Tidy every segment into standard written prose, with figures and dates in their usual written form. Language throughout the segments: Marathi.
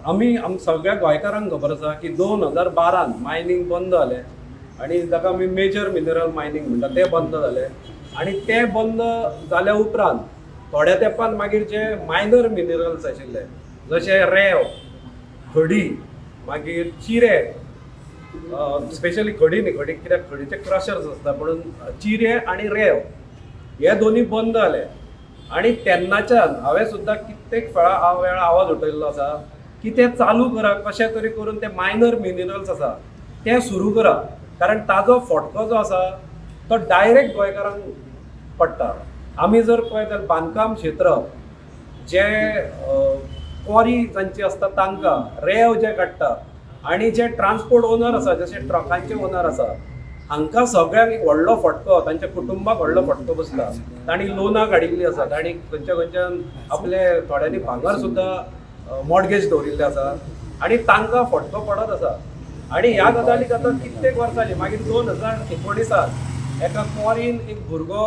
आमी सगळ्या गोंयकारांक खबर आसा की 2012 मायनींग बंद जालें आनी जाका आमी मेजर मिनरल मायनींग म्हणटा तें बंद जालें आनी तें बंद जाल्या उपरांत थोड्या तेंपान मागीर जे मायनर मिनरल्स आशिल्ले जशे रेंव खडी मागीर चिरे स्पेशली खडी न्ही खडी कित्याक खडीचे क्रशर्स आसता म्हणून चिरे आनी रेंव हे दोनी बंद जाले आनी तेन्नाच्यान हांवें सुद्दां कित्येक वेळा आवाज उठयल्लो आसा की ते चालू करा कशें तरी करून ते मायनर मिनरल्स आसा ते सुरू करा कारण ताजो फटको जो आसा तो डायरेक्ट गोंयकारांक पडटा. आमी जर पळयत जाल्यार बांदकाम क्षेत्र जे क्वॉरी जांची आसता तांकां रेंव जे काडटा आनी जे ट्रान्सपोर्ट ओनर आसा जशे ट्रकांचे ओनर आसा हांकां सगळ्यांक एक व्हडलो फटको तांच्या कुटुंबाक व्हडलो फटको बसता. तांणी लोनां काडिल्लीं आसा तांणी खंयच्यान आपले थोड्यांनी भांगर सुद्दां मॉर्गेज दवरिल्ले आसा आनी तांकां फटको पडत आसा. आनी ह्या गजालीक आतां कित्येक वर्सांनी मागीर 2019 एका क्वॉरीन एक भुरगो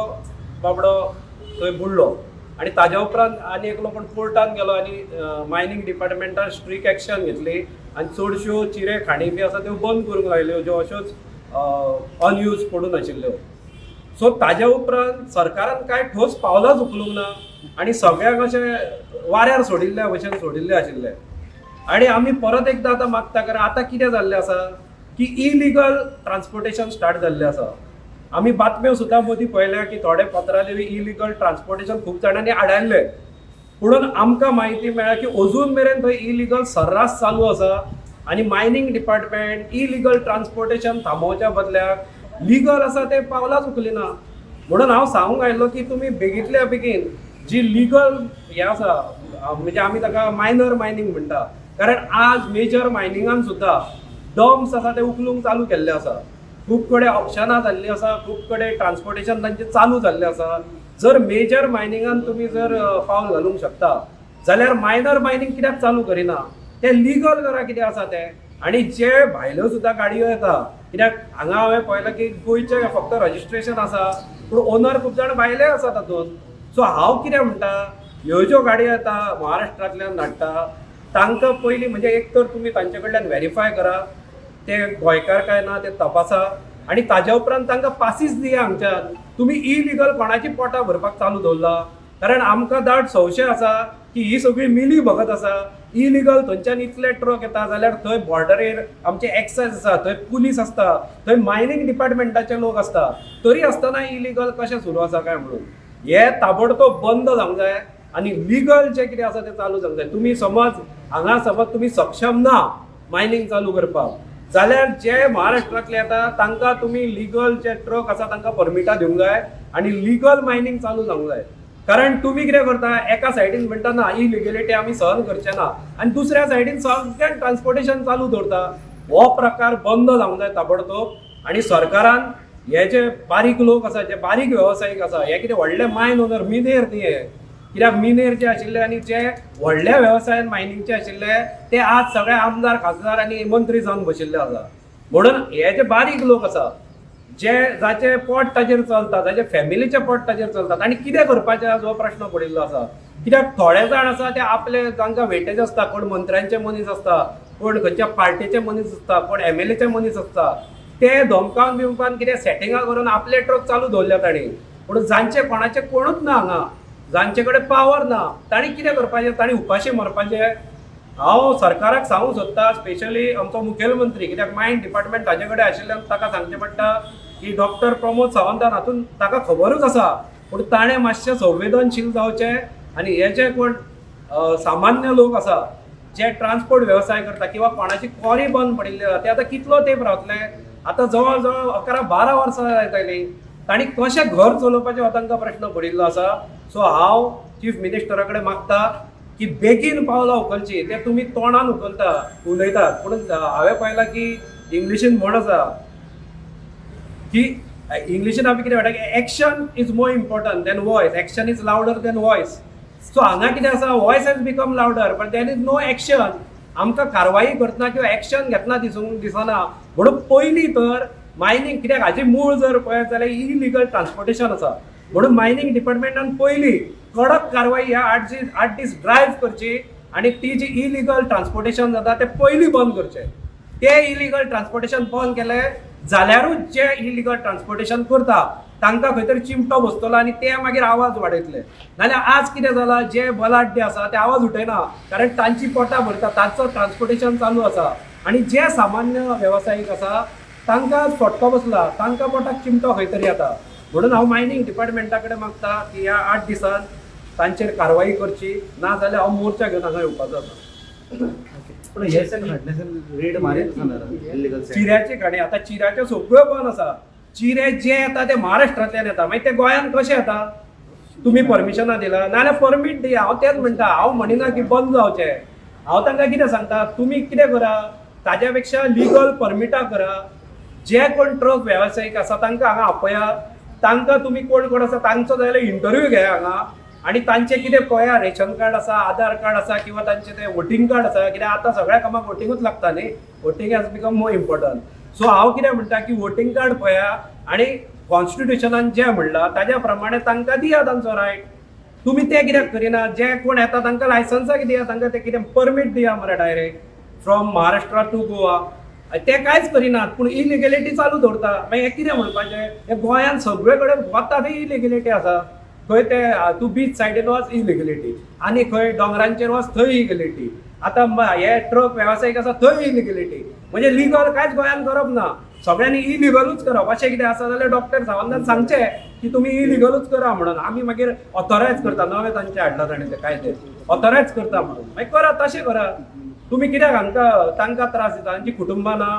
बाबडो थंय बुडलो आनी ताज्या उपरांत आनी एकलो पण कोर्टान गेलो आनी मायनींग डिपार्टमेंटान स्ट्रीक एक्शन घेतली आनी चडश्यो चिरे खाणी बी आसा त्यो बंद करूंक लायल्यो ज्यो अश्योच अनयूज पडून आशिल्ल्यो. सो ताज्या उपरांत सरकारान कांय ठोस पावलांच उखलूंक ना आनी सगळ्यांक अशें वाऱ्यार सोडिल्ल्या भशेन सोडिल्ले आशिल्ले. आनी आमी परत एकदां आतां मागता कारण आतां कितें जाल्लें आसा की इलिगल ट्रान्सपोर्टेशन स्टार्ट जाल्लें आसा. आमी बातम्यो सुद्दां मदीं पळयल्या की थोडे पत्रादेवी इलिगल ट्रान्सपोर्टेशन खूब जाणांनी आडायल्ले पुणून आमकां म्हायती मेळ्ळ्या की अजून मेरेन थंय इलिगल सर्रास चालू आसा आनी मायनींग डिपार्टमेंट इलिगल ट्रान्सपोर्टेशन थांबोवच्या बदल्याक लिगल आसा ते पावलांच उखलिना. म्हणून हांव सांगूंक आयिल्लो की तुमी बेगींतल्या बेगीन जी लिगल हें आसा म्हणजे आमी ताका मायनर मायनींग म्हणटा कारण आज मेजर मायनिंगान सुद्दां डम्प्स आसा ते उखलूंक चालू केल्ले आसा. खूब कडेन ऑप्शनां जाल्लीं आसा खूब कडेन ट्रान्सपोर्टेशन तांचें चालू जाल्लें आसा. जर मेजर मायनिंगान तुमी जर पावल घालूंक शकता जाल्यार मायनर मायनींग कित्याक चालू करिना ते लिगल करा कितें आसा तें. आनी जे भायल्यो सुद्दां गाडयो येता कित्याक हांगा हांवें पळयलां की गोंयचे फक्त रजिस्ट्रेशन आसा पूण ओनर खूब जाण भायले आसा तातूंत. सो हांव कितें म्हणटा ह्यो ज्यो गाडयो येता महाराष्ट्रांतल्यान धाडटा तांकां पयलीं म्हणजे एक तर तुमी तांचे कडल्यान व्हेरीफाय करा ते गोंयकार काय ना ते तपासा आनी ताज्या उपरांत तांकां पासीस दिया हांगच्यान. तुमी इलिगल कोणाची पोटां भरपाक चालू दवरला कारण आमकां दाट संशय आसा की ही सगळी मिली भगत आसा. इलिगल थंयच्यान इतले ट्रक येता जाल्यार थंय बॉर्डरेर आमचे एक्सायज आसा थंय पुलीस आसता थंय मायनींग डिपार्टमेंटाचे लोक आसता तरी आसतना इलिगल कशें सुरू आसा काय म्हणून हे ताबडतोब बंद जावंक जाय आनी लिगल जे कितें आसा तें चालू जावंक जाय. तुमी समज तुमी सक्षम ना मायनींग चालू करपाक जाल्यार जे महाराष्ट्रांतले येता तांकां तुमी लिगल जे ट्रक आसा तांकां परमिटां दिवंक जाय आनी लिगल मायनींग चालू जावंक जाय. कारण तुमी कितें करता एका सायडीन म्हणटा ना इलिगलिटी आमी सहन करचे ना आनी दुसऱ्या सायडीन सगळ्यांक ट्रान्सपोर्टेशन चालू दवरता. हो प्रकार बंद जावंक जाय ताबडतोब आनी सरकारान हे जे बारीक लोक आसा जे बारीक वेवसायीक आसा हे कितें व्हडले मायन ओनर मिनेर न्ही हे कित्याक मिनेर जे आशिल्ले आनी जे व्हडल्या वेवसायान मायनींगचे आशिल्ले ते आज सगळे आमदार खासदार आनी मंत्री जावन बशिल्ले आसा. म्हणून हे जे बारीक लोक आसा जे जाचे पोट ताजेर चलता जाचे फॅमिलीचे पोट ताजेर चलतात आनी कितें करपाचें जो प्रश्न पडिल्लो आसा. कित्याक थोडे जाण आसा ते आपले तांकां वेटेज आसता कोण मंत्र्यांचे मनीस आसता कोण खंयच्या पार्टीचे मनीस आसता कोण MLAचे मनीस आसता ते धमकावन बिमकावन कितें सेटिंगां करून आपले ट्रक चालू दवरल्या तांणी. पूण जांचे कोणाचे कोणूच ना हांगा जांचे कडेन पावर ना तांणी कितें करपाचें तांणी उपाशी मरपाचें. हांव सरकाराक सांगूंक सोदता स्पेशली आमचो मुखेलमंत्री कित्याक मायन डिपार्टमेंट ताजे कडेन आशिल्ल्यान ताका सांगचें पडटा की डॉक्टर प्रमोद सावंतान हातून ताका खबरूच आसा पूण ताणें मातशें संवेदनशील जावचें आनी हे जे कोण सामान्य लोक आसा जे ट्रान्सपोर्ट वेवसाय करता किंवा कोणाची क्वॉरी बंद पडिल्ली आसा ते आतां कितलो तेंप रावतले. आतां जवळ जवळ 11-12 वर्सां जातलीं तांणी कशें घर चलोवपाचें हो तांकां प्रश्न पडिल्लो आसा. सो हांव चीफ मिनिस्टरा कडेन मागता की बेगीन पावलां उखलची. ते तुमी तोंडान उलयतात पूण हांवें पळयलां की इंग्लिशीन म्हण आसा की इंग्लिशीन आमी कितें म्हणटा की action is more important than voice action is louder than voice. So हांगा कितें आसा voice has become louder but there is no action. आमकां कारवाई करतना किंवा एक्शन घेतना दिसना म्हणून पयलीं तर मायनींग कित्याक हाजी मूळ जर पळयत जाल्यार इलिगल ट्रान्सपोर्टेशन आसा म्हणून मायनींग डिपार्टमेंटान पयलीं कडक कारवाई ह्या 8 दीस ड्रायव्ह करची आणि ती जी इलिगल ट्रान्सपोर्टेशन जाता ते पयलीं बंद करचें. ते इलिगल ट्रान्सपोर्टेशन बंद केलें जाल्यारूच जे इलिगल ट्रान्सपोर्टेशन करता तांकां खंय तरी चिमटो बसतलो आनी ते मागीर आवाज वाडयतले. नाल्यार आज कितें जालां, जे बलाढ्य आसा ते आवाज उठयना, कारण तांची पोटां भरता, तांचो ट्रान्सपोर्टेशन चालू आसा. आनी जे सामान्य वेवसायीक आसा तांकां फटको बसला, तांकां पोटाक चिमटो खंय तरी येता. म्हणून हांव मायनींग डिपार्टमेंटा कडेन मागता की ह्या 8 दिसान तांचेर कारवाई करची, ना जाल्यार हांव मोर्चा घेवन हांगा येवपाचो आसा. पण हे रेड मारीत चिऱ्याची खाणी आता चिऱ्याच्यो सगळ्यो बंद आसा. चिरे जे येता ते महाराष्ट्रांतल्यान येता, मागीर ते गोंयान कशे येता? तुम्ही परमिशनां दिला, नाल्यार परमीट दिया. हांव तेच म्हणटा, हांव म्हणिना की बंद जावचे. हांव तांकां कितें सांगता, तुमी कितें करा, ताज्या पेक्षा लिगल परमिटां करा. जे कोण ट्रक वेवसायीक आसा तांकां हांगा आपया. तांकां तुमी कोण कोण आसा तांचो जाल्यार इंटरव्यू घेया हांगा, आणि तांचे कितें पळया, रेशन कार्ड आसा, आधार कार्ड आसा, किंवा तांचे ते वोटींग कार्ड आसा. कित्याक आतां सगळ्या कामाक वोटींगूच लागता न्ही, voting has become more important. So हांव कितें म्हणटा की वोटींग कार्ड पळया आणि कॉन्स्टिट्युशनान जें म्हणलां ताज्या प्रमाणे तांकां दिया तांचो रायट. तुमी ते कित्याक करिना? जे कोण येता तांकां लायसन्सा दिया, तांकां ते कितें परमीट दिया मरे direct from Maharashtra to Goa. ते कांयच करिनात, पूण इलिगेलिटी चालू दवरता. मागीर हे कितें म्हणपाचें? हे गोंयांत सगळे कडेन वता थंय इलिगेलिटी आसा. खंय ते तूं बीच सायडीन वच इलिगेलिटी, आनी खंय दोंगरांचेर वच थंय इलिगेलिटी. आतां हे ट्रक वेवसायीक आसा थंय इलिगेलिटी. म्हणजे लिगल कांयच गोंयान करप ना, सगळ्यांनी इलिगलूच करप. अशें कितें आसा जाल्यार डॉक्टर सावंतान सांगचें की तुमी इलिगलूच करा म्हणून. आमी मागीर ऑथोरायज करता, नवे तांचे हाडला ताणें ते कायदे ऑथोरायज करता म्हणून. मागीर करा, तशें करा. तुमी कित्याक हांकां तांकां त्रास दिता? तांची कुटुंबां ना.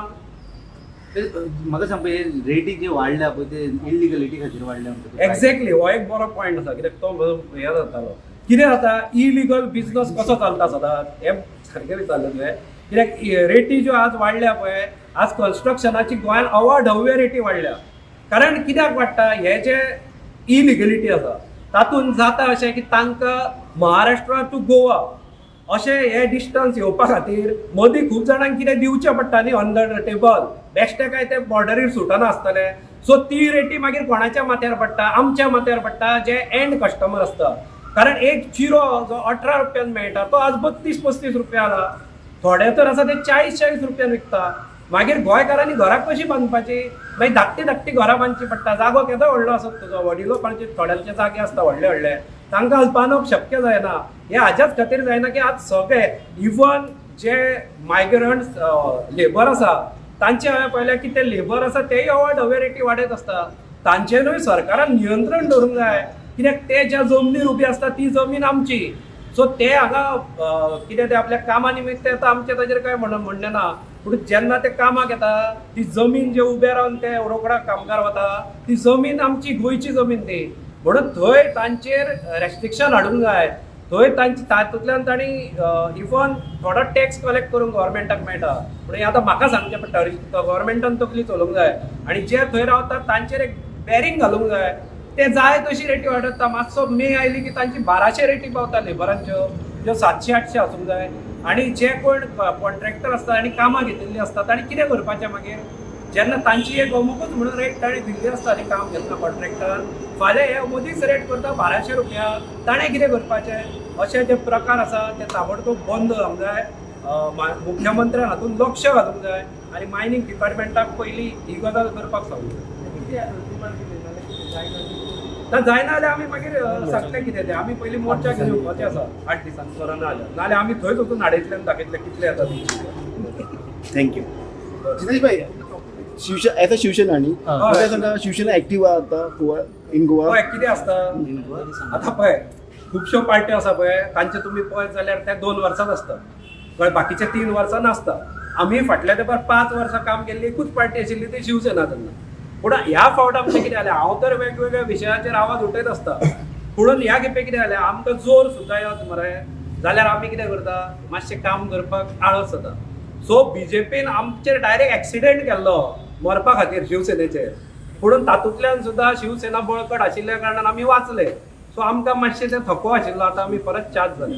म्हाका सांग पळय, रेटी जे वाडल्या पळय ते इलिगलिटी खातीर वाडल्या म्हणटा. एक्झॅक्टली, हो एक बरो पॉयंट आसा. कित्याक तो हे जातालो, कितें जाता, इलिगल बिझनस कसो चलता सदांच, हे सारकें विचारलें तुवें. कित्याक रेटी ज्यो आज वाडल्या पळय, आज कन्स्ट्रक्शनाची गोंयान अवाढव्य रेटी वाडल्या. कारण कित्याक वाडटा? हे जे इलिगलिटी आसा तातूंत जाता अशें की तांकां महाराष्ट्रा टू गोवा अशें हे डिस्टन्स येवपा खातीर मदीं खूब जाणांक कितें दिवचें पडटा न्ही ऑन द टेबल. बेश्टे काय ते बॉर्डरीर सुटना आसतले. सो ती रेटी मागीर कोणाच्या माथ्यार पडटा? आमच्या माथ्यार पडटा, जे एंड कस्टमर आसता. कारण एक चिरो जो 18 रुपयान मेळटा तो आज 32-35 रुपया जाला. थोडे तर आसा ते 40-40 रुपयान विकता. मागीर गोंयकारांनी घराक कशी बांदपाची? मागीर धाकटी घरां बांदची पडटा. जागो केदो व्हडलो आसत तुजो? वडिलोपांचे थोड्यांचे जागे आसता व्हडले व्हडले, तांकां बांदप शक्य जायना. हे हाज्याच खातीर जायना की आज सगळे इवन जे मायग्रंट्स लेबर आसा तांचे हांवें पळयलें की ते लेबर आसा तेय अवाढव्य रेटी वाडयत आसता. तांचेरूय सरकारान नियंत्रण दवरूंक जाय. कित्याक ते ज्या जमनीर उबी आसता ती जमीन आमची. सो ते हांगा कितें ते आपल्या कामा निमित्त येता, आमचे ताजेर काय म्हणणें ना. पूण जेन्ना ते कामाक येता ती जमीन जे उबे रावन ते रोकडा कामगार वता ती जमीन आमची गोंयची जमीन ती. म्हणून थंय तांचेर रेस्ट्रिक्शन हाडूंक जाय. थंय तातूंतल्यान तांणी इवन थोडो टॅक्स कलेक्ट करून गव्हर्मेंटाक मेळटा. पूण आतां म्हाका सांगचें पडटा, गव्हर्मेंटान तकली चलोवंक जाय आणि जे थंय रावतात तांचेर एक बॅरिंग घालूंक जाय. ते जाय तशी रेटी वाडयता. मातसो मे आयली की तांची 1200 रेटी पावता लेबरांच्यो, ज्यो 700-800 आसूंक जाय. आणि जे कोण कॉन्ट्रॅक्टर आसता आनी कामां घेतिल्लीं आसता तांणी कितें करपाचें मागीर? जेन्ना तांची एक अमुकूच म्हणून रेट ताणें दिल्ली आसता न्ही काम घेतना कॉन्ट्रॅक्टर, फाल्यां हे मदींच रेट करता 1200 रुपया. ताणें कितें करपाचें? अशे जे प्रकार आसा ते ताबडतोब बंद जावंक जाय. मुख्यमंत्र्यान हातूंत लक्ष घालूंक जाय आनी मायनींग डिपार्टमेंटाक पयलीं ही गजाल करपाक सांगूंक जाय. जायना जाल्यार आमी मागीर सांगतले कितें ते. आमी पयलीं मोर्चा घेवन येवपाचें आसा 8 दिसांनी करना नाल्यार आमी थंयच वचून हाडयतल्यान दाखयतले कितले येता ते. थँक्यू. जितेश भाई, एज अ शिवसेना न्ही, म्हाका सांगा, शिवसेना एक्टिव्ह आहा आतां इन गोवा? पळय कितें आसता आतां, पळय खुबश्यो पार्टी आसा पळय, तांचे तुमी पळयत जाल्यार ते 2 वर्सांच आसता. कळ्ळें, बाकीचे 3 वर्सां नासता. आमी फाटल्या तेंपार 5 वर्सां काम केल्ली एकूच पार्टी आशिल्ली ती शिवसेना तेन्ना. पूण ह्या फावट आमचें कितें जालें, हांव तर वेगवेगळ्या विशयाचेर आवाज उठयत आसता. पुणून ह्या खेपे कितें जालें, आमकां जोर सुद्दां येत मरे जाल्यार आमी कितें करता, मातशें काम करपाक आळस जाता. सो बीजेपीन आमचेर डायरेक्ट एक्सिडेंट केल्लो मरपा खातीर शिवसेनेचेर. पुणून तातूंतल्यान सुद्दां शिवसेना बळकट आशिल्ल्या कारणान आमी वाचले. सो आमकां मातशें तें थको आशिल्लो. आतां आमी परत चार्ज जाले.